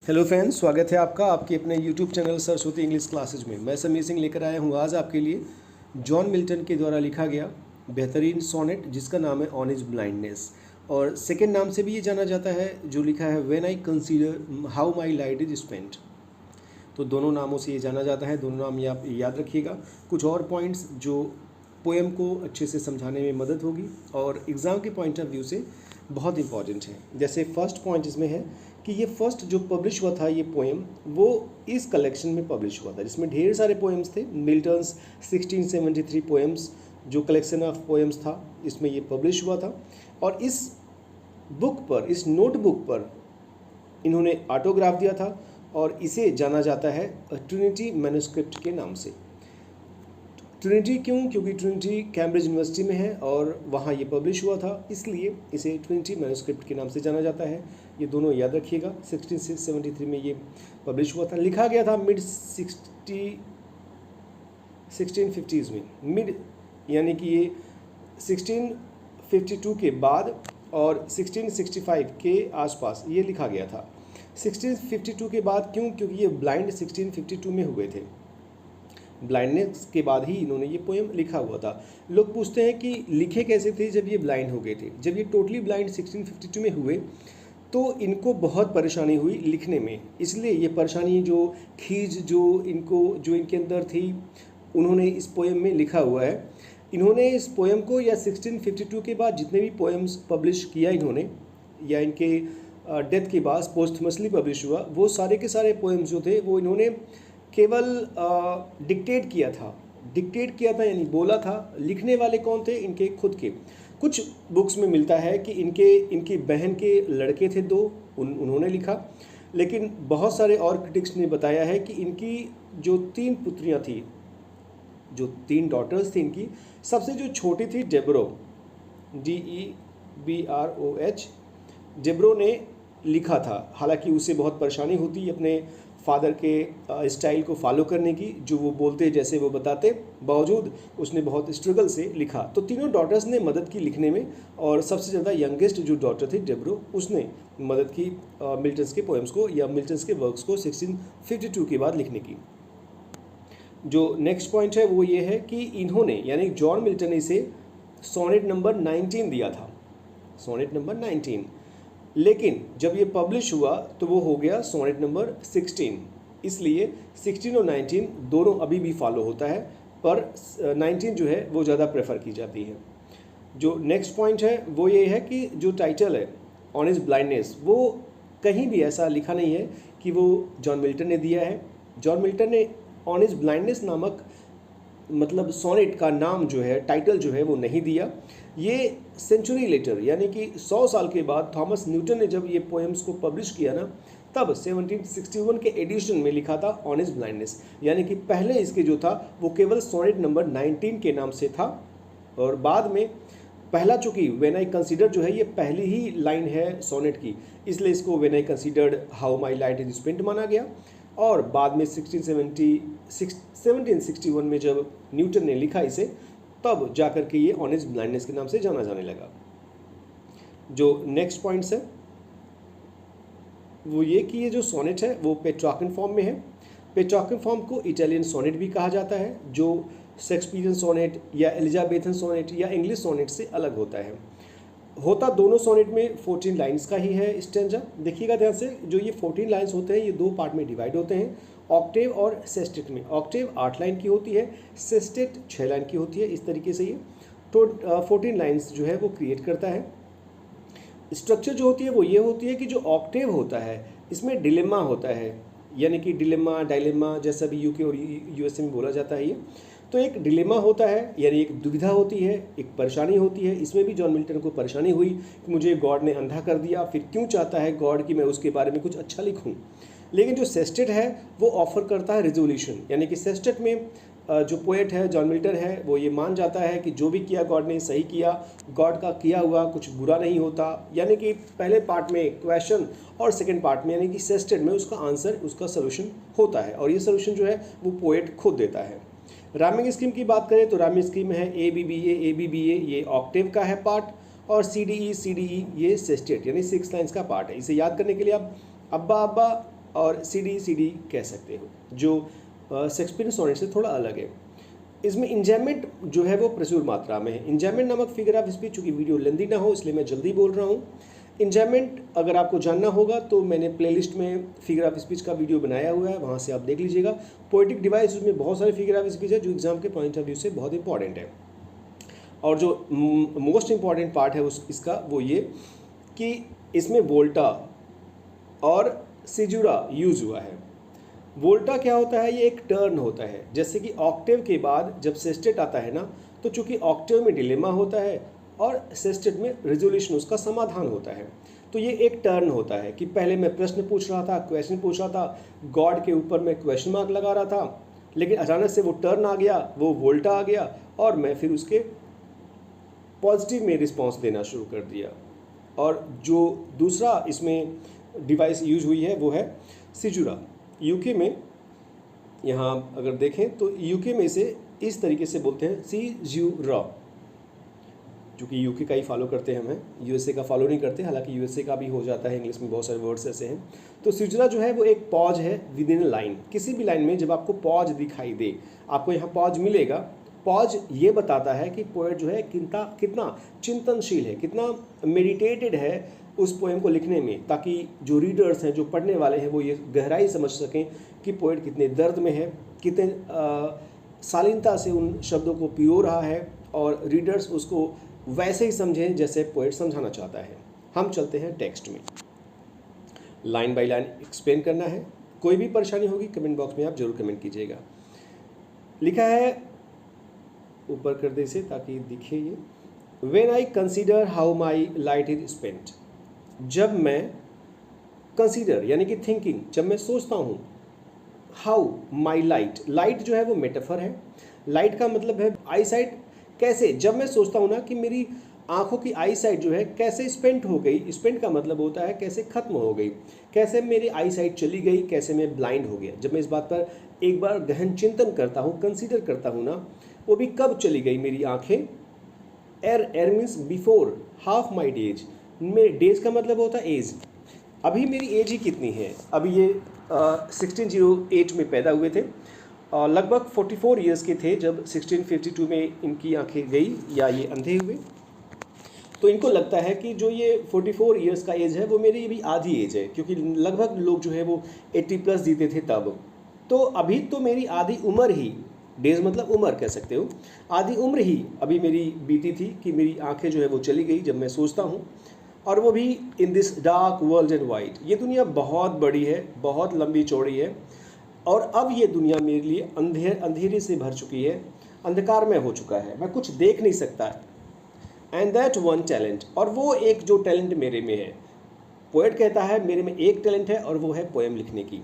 Hello friends, स्वागत है आपका आपके अपने YouTube channel Saraswati English classes में। मैं समीर सिंह लेकर आया हूँ आज आपके लिए जॉन मिल्टन के द्वारा लिखा गया बेहतरीन सोनेट जिसका नाम है ऑन हिज ब्लाइंडनेस, और सेकंड नाम से भी ये जाना जाता है जो लिखा है when I consider how my life is spent. तो दोनों नामों से ये जाना जाता है, दोनों नाम ये आप याद रखिएगा। कुछ और पॉइंट्स जो पोएम को अच्छे से समझाने में मदद होगी और एग्ज़ाम के पॉइंट ऑफ व्यू से बहुत इंपॉर्टेंट है। जैसे फर्स्ट पॉइंट इसमें है कि ये फर्स्ट जो पब्लिश हुआ था ये पोएम वो इस कलेक्शन में पब्लिश हुआ था जिसमें ढेर सारे पोएम्स थे। मिल्टन्स 1673 पोएम्स जो कलेक्शन ऑफ पोएम्स था इसमें ये पब्लिश हुआ था, और इस बुक पर, इस नोटबुक पर इन्होंने ऑटोग्राफ दिया था और इसे जाना जाता है ट्रिनिटी मैन्युस्क्रिप्ट के नाम से। ट्रिनिटी क्यों? क्योंकि ट्रिनिटी कैम्ब्रिज यूनिवर्सिटी में है और वहाँ ये पब्लिश हुआ था, इसलिए इसे ट्रिनिटी मैन्युस्क्रिप्ट के नाम से जाना जाता है। ये दोनों याद रखिएगा। 1673 में ये पब्लिश हुआ था, लिखा गया था मिड 1650s में, मिड यानी कि ये 1652 के बाद और 1665 के आसपास ये लिखा गया था। 1652 के बाद क्यों? क्योंकि ये ब्लाइंड 1652 में हुए थे। ब्लाइंडनेस के बाद ही इन्होंने ये पोएम लिखा हुआ था। लोग पूछते हैं कि लिखे कैसे थे जब ये ब्लाइंड हो गए थे। जब ये टोटली ब्लाइंड 1652 में हुए तो इनको बहुत परेशानी हुई लिखने में, इसलिए ये परेशानी जो खींच जो इनके अंदर थी उन्होंने इस पोएम में लिखा हुआ है। इन्होंने इस पोएम को या 1652 के बाद जितने भी पोएम्स पब्लिश किया इन्होंने या इनके डेथ के बाद पोस्टमसली पब्लिश हुआ, वो सारे के सारे पोएम्स जो थे वो इन्होंने केवल डिक्टेट किया था यानी बोला था। लिखने वाले कौन थे? इनके खुद के। कुछ बुक्स में मिलता है कि इनकी बहन के लड़के थे दो, उन्होंने लिखा, लेकिन बहुत सारे और क्रिटिक्स ने बताया है कि इनकी जो 3 पुत्रियां थी, जो 3 डॉटर्स थी इनकी, सबसे जो छोटी थी डेब्रो, DEBROH, डेब्रो ने लिखा था। हालांकि उसे बहुत परेशानी होती अपने फादर के स्टाइल को फॉलो करने की, जो वो बोलते जैसे वो बताते, बावजूद उसने बहुत स्ट्रगल से लिखा। तो तीनों डॉटर्स ने मदद की लिखने में, और सबसे ज़्यादा यंगेस्ट जो डॉटर थी डेब्रो, उसने मदद की मिल्टन्स के पोएम्स को या मिल्टन्स के वर्क्स को 1652 के बाद लिखने की। जो नेक्स्ट पॉइंट है वो ये है कि इन्होंने यानी जॉन मिल्टन ने इसे सोनेट नंबर 19 दिया था, सोनेट नंबर 19, लेकिन जब ये पब्लिश हुआ तो वो हो गया सोनेट नंबर 16। इसलिए 16 और 19 दोनों अभी भी फॉलो होता है, पर 19 जो है वो ज़्यादा प्रेफर की जाती है। जो नेक्स्ट पॉइंट है वो ये है कि जो टाइटल है ऑन हिज ब्लाइंडनेस, वो कहीं भी ऐसा लिखा नहीं है कि वो जॉन मिल्टन ने दिया है। जॉन मिल्टन ने ऑन हिज ब्लाइंडनेस नामक मतलब सोनेट का नाम जो है, टाइटल जो है वो नहीं दिया। ये सेंचुरी लेटर यानी कि 100 साल के बाद थॉमस न्यूटन ने जब ये पोएम्स को पब्लिश किया ना, तब 1761 के एडिशन में लिखा था ऑन हिज ब्लाइंडनेस, यानी कि पहले इसके जो था वो केवल सोनेट नंबर 19 के नाम से था, और बाद में पहला चूँकि व्हेन आई कंसीडर जो है ये पहली ही लाइन है सोनेट की, इसलिए इसको when I considered how my life is spent माना गया। और बाद में 1761 में जब न्यूटन ने लिखा इसे, तब जाकर के ये ऑन हिज ब्लाइंडनेस के नाम से जाना जाने लगा। जो नेक्स्ट पॉइंट्स है वो ये कि ये जो सोनेट है वो पेट्रार्कन फॉर्म में है। पेट्रार्कन फॉर्म को इटालियन सोनेट भी कहा जाता है, जो शेक्सपियरियन सोनेट या एलिजाबेथन सोनेट या इंग्लिश सोनेट से अलग होता है। होता दोनों सोनेट में 14 लाइन्स का ही है स्टेंजा। देखिएगा ध्यान से, जो ये 14 लाइन्स होते हैं ये 2 पार्ट में डिवाइड होते हैं, ऑक्टेव और सेस्टेट में। ऑक्टेव 8 लाइन की होती है, सेस्टेट 6 लाइन की होती है। इस तरीके से ये तो 14 लाइन्स जो है वो क्रिएट करता है। स्ट्रक्चर जो होती है वो ये होती है कि जो ऑक्टेव होता है इसमें डिलेमा होता है, यानी कि डिलेमा डायलेमा जैसा भी यूके और यूएसए में बोला जाता है ये। तो एक डिलेमा होता है यानी एक दुविधा होती है, एक परेशानी होती है। इसमें भी जॉन मिल्टन को परेशानी हुई कि मुझे गॉड ने अंधा कर दिया, फिर क्यों चाहता है गॉड कि मैं उसके बारे में कुछ अच्छा लिखूं। लेकिन जो सेस्टेट है वो ऑफर करता है रिजोल्यूशन, यानी कि सेस्टेट में जो पोएट है जॉन मिल्टन है वो ये मान जाता है कि जो भी किया गॉड ने सही किया, गॉड का किया हुआ कुछ बुरा नहीं होता। यानी कि पहले पार्ट में क्वेश्चन और सेकंड पार्ट में यानी कि सेस्टेट में उसका आंसर, उसका सोल्यूशन होता है, और ये सोल्यूशन जो है वो पोएट खुद देता है। राइमिंग स्कीम की बात करें तो राइमिंग स्कीम है ABBA ये ऑक्टेव का है पार्ट, और CDE ये सेस्टेट यानी 6 लाइन्स का पार्ट है। इसे याद करने के लिए आप अब्बा अब्बा और सीडी कह सकते हो, जो शेक्सपियरियन सोनेट से थोड़ा अलग है। इसमें इंजॉयमेंट जो है वो प्रचुर मात्रा में है। इंजॉयमेंट नामक फिगर ऑफ स्पीच, चूँकि वीडियो लेंदी ना हो इसलिए मैं जल्दी बोल रहा हूँ। इंजॉयमेंट अगर आपको जानना होगा तो मैंने प्लेलिस्ट में फिगर ऑफ स्पीच का वीडियो बनाया हुआ है, वहाँ से आप देख लीजिएगा। पोएटिक डिवाइस, उसमें बहुत सारे फिगर ऑफ स्पीच है जो एग्जाम के पॉइंट ऑफ व्यू से बहुत इंपॉर्टेंट है। और जो मोस्ट इम्पॉर्टेंट पार्ट है इसका वो ये कि इसमें वोल्टा और सीजुरा यूज़ हुआ है। वोल्टा क्या होता है, ये एक टर्न होता है। जैसे कि ऑक्टेव के बाद जब सेस्टेट आता है ना, तो चूंकि ऑक्टेव में डिलेमा होता है और सेस्टेट में रिजोल्यूशन, उसका समाधान होता है। तो ये एक टर्न होता है कि पहले मैं प्रश्न पूछ रहा था, क्वेश्चन पूछ रहा था, गॉड के ऊपर मैं क्वेश्चन मार्क लगा रहा था, लेकिन अचानक से वो टर्न आ गया, वो वोल्टा आ गया और मैं फिर उसके पॉजिटिव में रिस्पॉन्स देना शुरू कर दिया। और जो दूसरा इसमें डिवाइस यूज हुई है वो है सीजुरा। यूके में, यहाँ अगर देखें तो यूके में इसे इस तरीके से बोलते हैं सीजुरा, क्योंकि यूके का ही फॉलो करते हैं, हमें यूएसए का फॉलो नहीं करते, हालांकि यूएसए का भी हो जाता है, इंग्लिश में बहुत सारे वर्ड्स ऐसे हैं। तो सीजुरा जो है वो एक पॉज है विद इन लाइन। किसी भी लाइन में जब आपको पॉज दिखाई दे, आपको यहाँ पॉज मिलेगा। पॉज ये बताता है कि पोएट जो है कितना चिंतनशील है, कितना मेडिटेटेड है उस पोएम को लिखने में, ताकि जो रीडर्स हैं, जो पढ़ने वाले हैं, वो ये गहराई समझ सकें कि पोएट कितने दर्द में है, कितने शालीनता से उन शब्दों को पिरो रहा है, और रीडर्स उसको वैसे ही समझें जैसे पोएट समझाना चाहता है। हम चलते हैं टेक्स्ट में, लाइन बाय लाइन एक्सप्लेन करना है। कोई भी परेशानी होगी कमेंट बॉक्स में आप जरूर कमेंट कीजिएगा। लिखा है, ऊपर कर दे इसे ताकि दिखे ये, when I consider how my light is spent. जब मैं कंसीडर यानी कि थिंकिंग, जब मैं सोचता हूँ, हाउ माई लाइट, लाइट जो है वो मेटाफर है। लाइट का मतलब है आई साइट। कैसे, जब मैं सोचता हूँ ना कि मेरी आंखों की आई साइट जो है कैसे स्पेंट हो गई। स्पेंट का मतलब होता है कैसे खत्म हो गई, कैसे मेरी आई साइट चली गई, कैसे मैं ब्लाइंड हो गया। जब मैं इस बात पर एक बार गहन चिंतन करता हूँ, कंसीडर करता हूँ ना, वो भी कब चली गई मेरी आंखें। एर means before half my days. मेरे डेज का मतलब होता है एज। अभी मेरी एज ही कितनी है, अभी ये 1608 में पैदा हुए थे, लगभग 44 ईयर्स के थे जब 1652 में इनकी आंखें गई या ये अंधे हुए। तो इनको लगता है कि जो ये 44 ईयर्स का एज है वो मेरी भी आधी एज है, क्योंकि लगभग लोग जो है वो 80 प्लस जीते थे तब। तो अभी तो मेरी आधी उम्र ही, डेज मतलब उम्र कह सकते हो, आधी उम्र ही अभी मेरी बीती थी कि मेरी आंखें जो है वो चली गई जब मैं सोचता हूँ। और वो भी in this dark world and white. ये दुनिया बहुत बड़ी है, बहुत लंबी चौड़ी है, और अब ये दुनिया मेरे लिए अंधेरे से भर चुकी है, अंधकार में हो चुका है, मैं कुछ देख नहीं सकता। एंड दैट वन टैलेंट, और वो एक जो टैलेंट मेरे में है, पोएट कहता है मेरे में एक टैलेंट है और वो है पोएम लिखने की,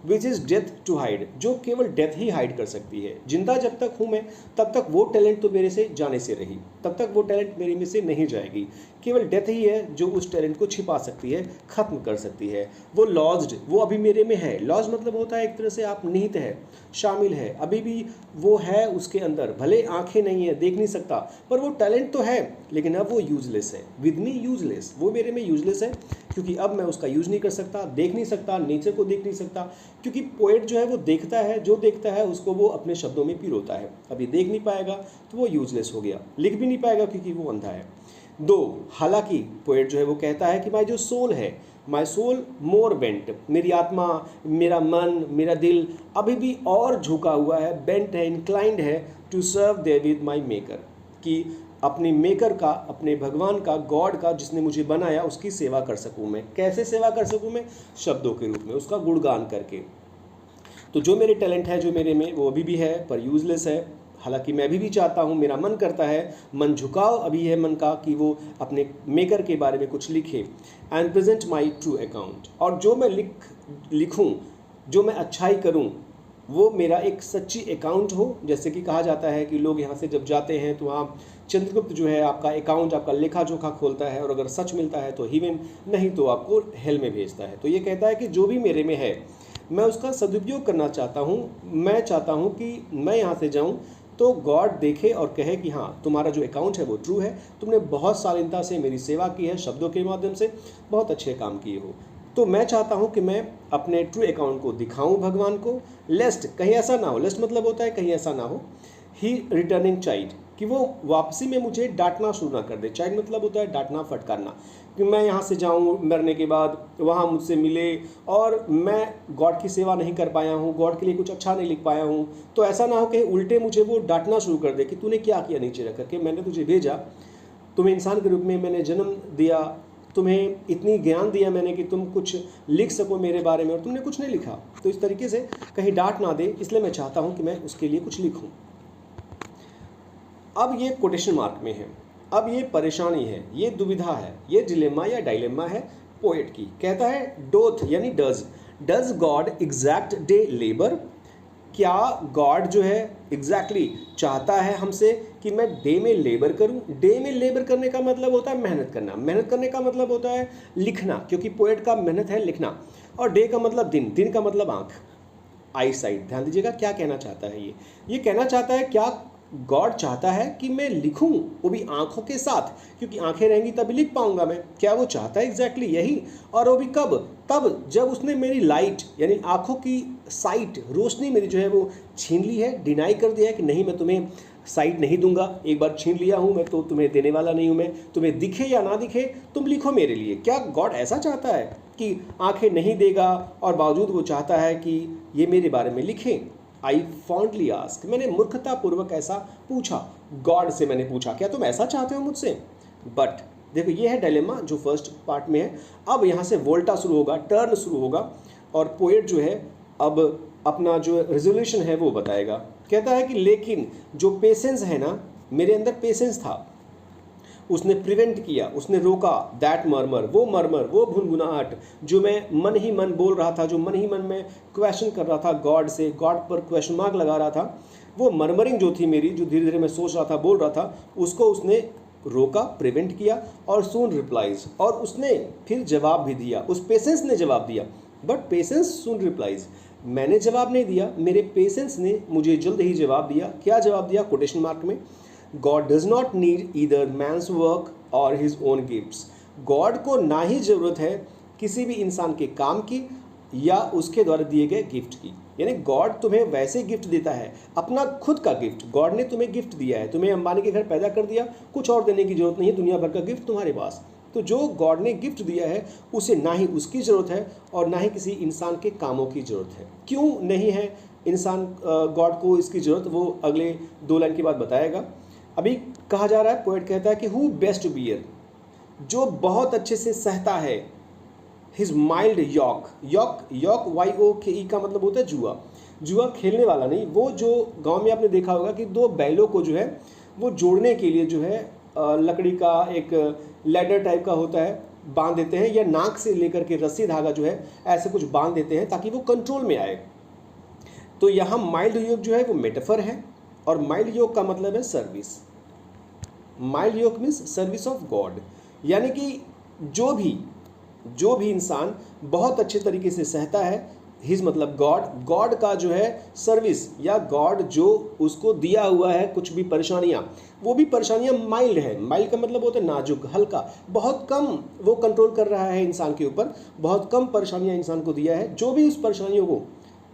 which is death to hide, जो केवल डेथ ही हाइड कर सकती है। जिंदा जब तक हूँ मैं तब तक वो टैलेंट तो मेरे से जाने से रही, तब तक वो टैलेंट मेरे में से नहीं जाएगी। केवल डेथ ही है जो उस टैलेंट को छिपा सकती है, ख़त्म कर सकती है। वो लॉज्ड, वो अभी मेरे में है। लॉज मतलब होता है एक तरह से आप निहित है, शामिल है, अभी भी वो है उसके अंदर, भले आंखें नहीं है, देख नहीं सकता, पर वो टैलेंट तो है, लेकिन अब वो यूजलेस है। विद मी यूजलेस, वो मेरे में यूजलेस है, क्योंकि अब मैं उसका यूज़ नहीं कर सकता, देख नहीं सकता, नेचर को देख नहीं सकता। क्योंकि पोएट जो है वो देखता है, जो देखता है उसको वो अपने शब्दों में पिरोता है। अभी देख नहीं पाएगा तो वो यूजलेस हो गया, लिख भी नहीं पाएगा क्योंकि वो अंधा है। दो, हालांकि पोएट जो है वो कहता है कि माई जो सोल है, माई सोल मोर बेंट, मेरी आत्मा, मेरा मन, मेरा दिल अभी भी और झुका हुआ है, बेंट है, इंक्लाइंड है to serve therewith my maker, कि अपने मेकर का, अपने भगवान का, गॉड का, जिसने मुझे बनाया, उसकी सेवा कर सकूं मैं। कैसे सेवा कर सकूं मैं? शब्दों के रूप में, उसका गुणगान करके। तो जो मेरे टैलेंट है जो मेरे में, वो अभी भी है पर यूजलेस है। हालांकि मैं अभी भी चाहता हूँ, मेरा मन करता है, मन झुकाव अभी है मन का कि वो अपने मेकर के बारे में कुछ लिखे। And present my true account, और जो मैं लिखूँ, जो मैं अच्छाई करूँ, वो मेरा एक सच्ची अकाउंट हो। जैसे कि कहा जाता है कि लोग यहाँ से जब जाते हैं तो वहाँ चंद्रगुप्त जो है आपका अकाउंट, आपका लेखा जोखा खोलता है, और अगर सच मिलता है तो हिवेन, नहीं तो आपको हेल में भेजता है। तो ये कहता है कि जो भी मेरे में है मैं उसका सदुपयोग करना चाहता हूँ। मैं चाहता हूँ कि मैं यहाँ से जाऊँ तो गॉड देखे और कहे कि हाँ, तुम्हारा जो अकाउंट है वो ट्रू है, तुमने बहुत शालीनता से मेरी सेवा की है, शब्दों के माध्यम से बहुत अच्छे काम किए हो। तो मैं चाहता हूँ कि मैं अपने ट्रू अकाउंट को दिखाऊं भगवान को, लेस्ट कहीं ऐसा ना हो, लेस्ट मतलब होता है कहीं ऐसा ना हो, ही रिटर्निंग चाइल्ड, कि वो वापसी में मुझे डांटना शुरू ना कर दे। चाइल्ड मतलब होता है डांटना फटकारना, कि मैं यहाँ से जाऊँ मरने के बाद, वहाँ मुझसे मिले और मैं गॉड की सेवा नहीं कर पाया हूँ, गॉड के लिए कुछ अच्छा नहीं लिख पाया हूँ, तो ऐसा ना हो कि उल्टे मुझे वो डांटना शुरू कर दे कि तूने क्या किया नीचे रख करके, मैंने तुझे भेजा, तुम्हें इंसान के रूप में मैंने जन्म दिया, तुम्हें इतनी ज्ञान दिया मैंने कि तुम कुछ लिख सको मेरे बारे में और तुमने कुछ नहीं लिखा। तो इस तरीके से कहीं डांट ना दे, इसलिए मैं चाहता हूँ कि मैं उसके लिए कुछ लिखूँ। अब ये कोटेशन मार्क में है, अब ये परेशानी है, ये दुविधा है, ये डिलेमा या डायलेमा है पोएट की। कहता है डोथ यानी does God exact day labour, क्या गॉड जो है एग्जैक्टली चाहता है हमसे कि मैं डे में लेबर करूं। डे में लेबर करने का मतलब होता है मेहनत करना, मेहनत करने का मतलब होता है लिखना, क्योंकि पोएट का मेहनत है लिखना, और डे का मतलब दिन, दिन का मतलब आंख, आई साइट। ध्यान दीजिएगा क्या कहना चाहता है ये कहना चाहता है क्या गॉड चाहता है कि मैं लिखूं, वो भी आंखों के साथ, क्योंकि आंखें रहेंगी तभी लिख पाऊंगा मैं। क्या वो चाहता है एग्जैक्टली यही, और वो भी कब, तब जब उसने मेरी लाइट यानी आंखों की साइट, रोशनी मेरी जो है वो छीन ली है, डिनाई कर दिया है कि नहीं मैं तुम्हें साइट नहीं दूंगा, एक बार छीन लिया हूं मैं तो तुम्हें देने वाला नहीं हूं मैं, तुम्हें दिखे या ना दिखे तुम लिखो मेरे लिए। क्या गॉड ऐसा चाहता है कि आंखें नहीं देगा और बावजूद वो चाहता है कि ये मेरे बारे में लिखें। आई फॉन्डली आस्क, मैंने मूर्खतापूर्वक ऐसा पूछा, गॉड से मैंने पूछा क्या तुम ऐसा चाहते हो मुझसे। बट देखो ये है डायलेमा जो फर्स्ट पार्ट में है। अब यहाँ से वोल्टा शुरू होगा, टर्न शुरू होगा, और पोएट जो है अब अपना जो रेजोल्यूशन है वो बताएगा। कहता है कि लेकिन जो पेशेंस है ना, मेरे अंदर पेशेंस था, उसने प्रिवेंट किया, उसने रोका दैट मरमर, वो भुनभुनाहट जो मैं मन ही मन बोल रहा था, जो मन ही मन में क्वेश्चन कर रहा था गॉड से, गॉड पर क्वेश्चन मार्क लगा रहा था, वो मरमरिंग जो थी मेरी, जो धीरे धीरे मैं सोच रहा था बोल रहा था, उसको उसने रोका, प्रिवेंट किया, और सून रिप्लाइज, और उसने फिर जवाब भी दिया, उस पेशेंस ने जवाब दिया। बट पेशेंस सून रिप्लाइज, मैंने जवाब नहीं दिया, मेरे पेशेंस ने मुझे जल्द ही जवाब दिया। क्या जवाब दिया, कोटेशन मार्क में, God does not need either man's work or his own gifts. God को ना ही ज़रूरत है किसी भी इंसान के काम की या उसके द्वारा दिए गए गिफ्ट की। यानी गॉड तुम्हें वैसे गिफ्ट देता है, अपना खुद का गिफ्ट। गॉड ने तुम्हें गिफ्ट दिया है, तुम्हें अंबानी के घर पैदा कर दिया, कुछ और देने की जरूरत नहीं है, दुनिया भर का गिफ्ट तुम्हारे पास। तो जो गॉड ने गिफ्ट दिया है उसे ना ही उसकी ज़रूरत है और ना ही किसी इंसान के कामों की ज़रूरत है। क्यों नहीं है इंसान गॉड को इसकी ज़रूरत, वो अगले 2 लाइन के बाद बताएगा। अभी कहा जा रहा है, पोएट कहता है कि हु बेस्ट बियर, जो बहुत अच्छे से सहता है, his mild yoke, yoke YOKE का मतलब होता है जुआ, जुआ खेलने वाला नहीं, वो जो गांव में आपने देखा होगा कि 2 बैलों को जो है वो जोड़ने के लिए जो है लकड़ी का एक लैडर टाइप का होता है, बांध देते हैं, या नाक से लेकर के रस्सी धागा जो है ऐसे कुछ बांध देते हैं ताकि वो कंट्रोल में आए। तो यहाँ माइल्ड योक जो है वो मेटाफर है, और माइल्ड योक का मतलब है service. Mild yoke means service of god, यानी कि जो भी इंसान बहुत अच्छे तरीके से सहता है, हिज मतलब गॉड का जो है सर्विस, या गॉड जो उसको दिया हुआ है कुछ भी परेशानियां, वो भी परेशानियां माइल्ड है। माइल्ड का मतलब होता है नाजुक, हल्का, बहुत कम वो कंट्रोल कर रहा है इंसान के ऊपर, बहुत कम परेशानियां इंसान को दिया है। जो भी उस परेशानियों को,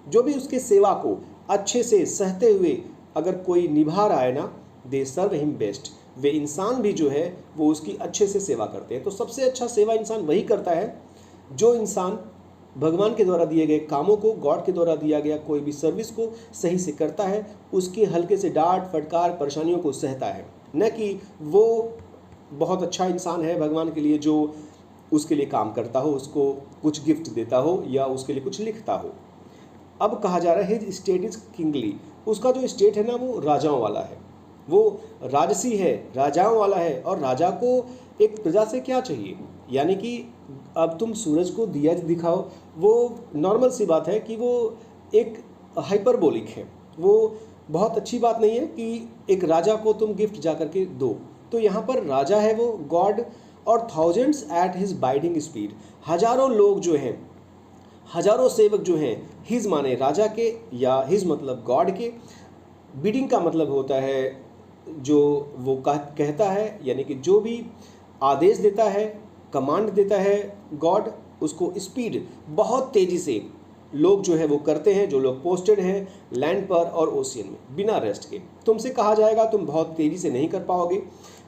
जो भी उसके सेवा को अच्छे से सहते हुए अगर कोई निभा रहा है ना, दे सर्व हिम बेस्ट, वे इंसान भी जो है वो उसकी अच्छे से सेवा करते हैं। तो सबसे अच्छा सेवा इंसान वही करता है जो इंसान भगवान के द्वारा दिए गए कामों को, गॉड के द्वारा दिया गया कोई भी सर्विस को सही से करता है, उसके हल्के से डांट फटकार परेशानियों को सहता है, न कि वो बहुत अच्छा इंसान है भगवान के लिए जो उसके लिए काम करता हो, उसको कुछ गिफ्ट देता हो या उसके लिए कुछ लिखता हो। अब कहा जा रहा है हिज स्टेट इज किंगली, उसका जो स्टेट है ना वो राजाओं वाला है, वो राजसी है, राजाओं वाला है। और राजा को एक प्रजा से क्या चाहिए, यानी कि अब तुम सूरज को दिया दिखाओ, वो नॉर्मल सी बात है कि वो एक हाइपरबोलिक है, वो बहुत अच्छी बात नहीं है कि एक राजा को तुम गिफ्ट जा करके दो। तो यहाँ पर राजा है वो गॉड, और thousands at his biding speed, हजारों लोग जो हैं, हजारों सेवक जो हैं, हिज माने राजा के या हिज मतलब गॉड के, बीडिंग का मतलब होता है जो वो कहता है, यानी कि जो भी आदेश देता है, कमांड देता है गॉड, उसको स्पीड बहुत तेज़ी से लोग जो है वो करते हैं, जो लोग पोस्टेड हैं लैंड पर और ओशियन में बिना रेस्ट के। तुमसे कहा जाएगा तुम बहुत तेज़ी से नहीं कर पाओगे,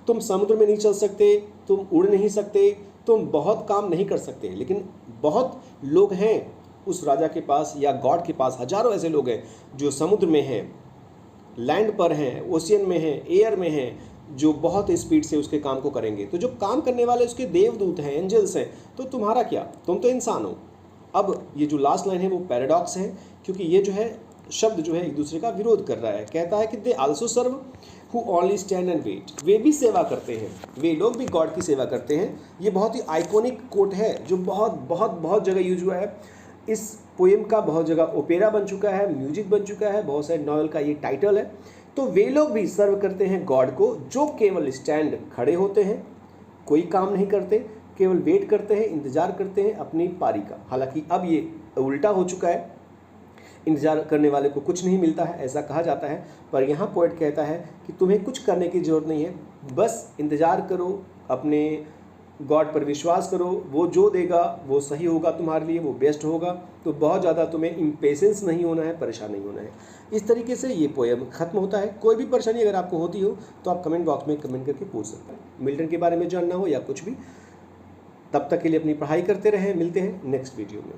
तुम समुद्र में नहीं चल सकते, तुम उड़ नहीं सकते, तुम बहुत काम नहीं कर सकते। लेकिन बहुत लोग हैं उस राजा के पास या गॉड के पास, हजारों ऐसे लोग हैं जो समुद्र में हैं, लैंड पर हैं, ओशियन में हैं, एयर में हैं, जो बहुत स्पीड से उसके काम को करेंगे। तो जो काम करने वाले उसके देवदूत हैं, एंजल्स हैं, तो तुम्हारा क्या, तुम तो इंसान हो। अब ये जो लास्ट लाइन है वो पैराडॉक्स है, क्योंकि ये जो है शब्द जो है एक दूसरे का विरोध कर रहा है। कहता है कि they also serve who only stand and wait, वे भी सेवा करते हैं, वे लोग भी गॉड की सेवा करते हैं। ये बहुत ही आइकॉनिक कोट है जो बहुत बहुत बहुत जगह यूज हुआ है। इस पोएम का बहुत जगह ओपेरा बन चुका है, म्यूजिक बन चुका है, बहुत सारे नॉवल का ये टाइटल है। तो वे लोग भी सर्व करते हैं गॉड को जो केवल स्टैंड खड़े होते हैं, कोई काम नहीं करते, केवल वेट करते हैं, इंतज़ार करते हैं अपनी पारी का। हालांकि अब ये उल्टा हो चुका है, इंतज़ार करने वाले को कुछ नहीं मिलता है ऐसा कहा जाता है। पर यहाँ पोएट कहता है कि तुम्हें कुछ करने की ज़रूरत नहीं है, बस इंतज़ार करो, अपने गॉड पर विश्वास करो, वो जो देगा वो सही होगा तुम्हारे लिए, वो बेस्ट होगा। तो बहुत ज़्यादा तुम्हें इम्पेशेंस नहीं होना है, परेशान नहीं होना है। इस तरीके से ये पोएम ख़त्म होता है। कोई भी परेशानी अगर आपको होती हो तो आप कमेंट बॉक्स में कमेंट करके पूछ सकते हैं। मिल्टन के बारे में जानना हो या कुछ भी, तब तक के लिए अपनी पढ़ाई करते रहें। मिलते हैं नेक्स्ट वीडियो में।